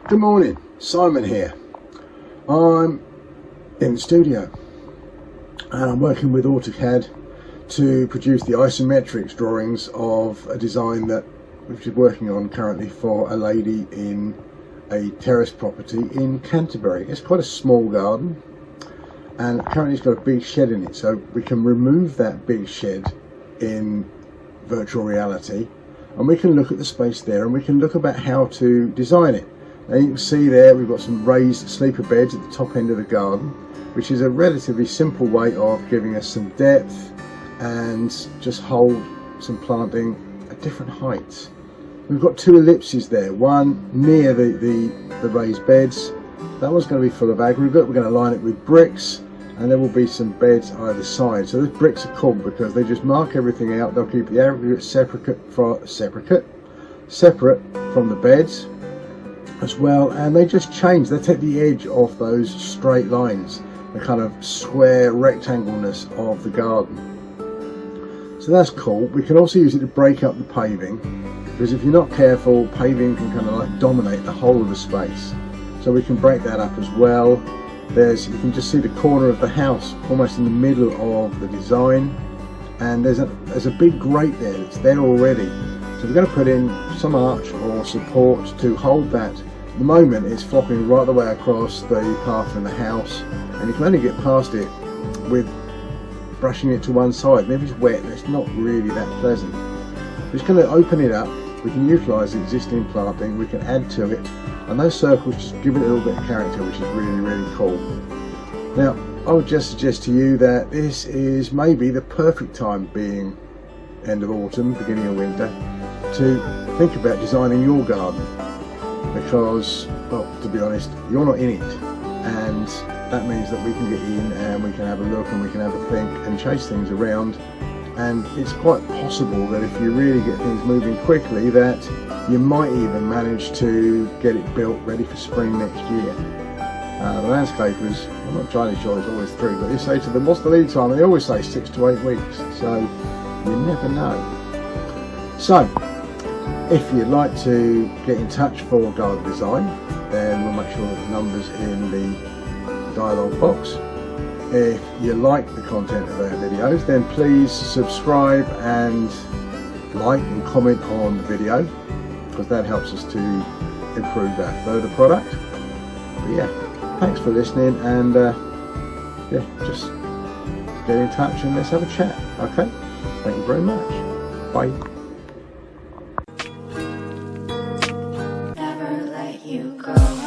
Good morning, Simon here. I'm in the studio and I'm working with AutoCAD to produce the isometrics drawings of a design that we're just working on currently for a lady in a terrace property in Canterbury. It's quite a small garden and currently it's got a big shed in it, so we can remove that big shed in virtual reality and we can look at the space there and we can look about how to design it. Now you can see there we've got some raised sleeper beds at the top end of the garden, which is a relatively simple way of giving us some depth and just hold some planting at different heights. We've got two ellipses there, one near the raised beds. That one's going to be full of aggregate. We're going to line it with bricks and there will be some beds either side. So those bricks are cool because they just mark everything out. They'll keep the aggregate separate from the beds as well, and they just change, they take the edge off those straight lines, the kind of square rectangleness of the garden. So that's cool. We can also use it to break up the paving, because if you're not careful, paving can kind of like dominate the whole of the space. So we can break that up as well. You can just see the corner of the house almost in the middle of the design, and there's a big grate there that's there already. So we're going to put in some arch or support to hold that. At the moment it's flopping right the way across the path in the house, and you can only get past it with brushing it to one side. And if it's wet, it's not really that pleasant. We're just going to open it up. We can utilise the existing planting, we can add to it, and those circles just give it a little bit of character, which is really, really cool. Now, I would just suggest to you that this is maybe the perfect time, being end of autumn, beginning of winter, to think about designing your garden, because, well, to be honest, you're not in it, and that means that we can get in and we can have a look and we can have a think and chase things around, and it's quite possible that if you really get things moving quickly, that you might even manage to get it built ready for spring next year. The landscapers, I'm not entirely sure it's always true, but you say to them, what's the lead time? And they always say 6 to 8 weeks, so you never know. So if you'd like to get in touch for garden design, then we'll make sure that the number's in the dialog box. If you like the content of our videos, then please subscribe and like and comment on the video, because that helps us to improve our further product. But yeah, thanks for listening, and yeah, just get in touch and let's have a chat. Okay, thank you very much. Bye. Never let you go.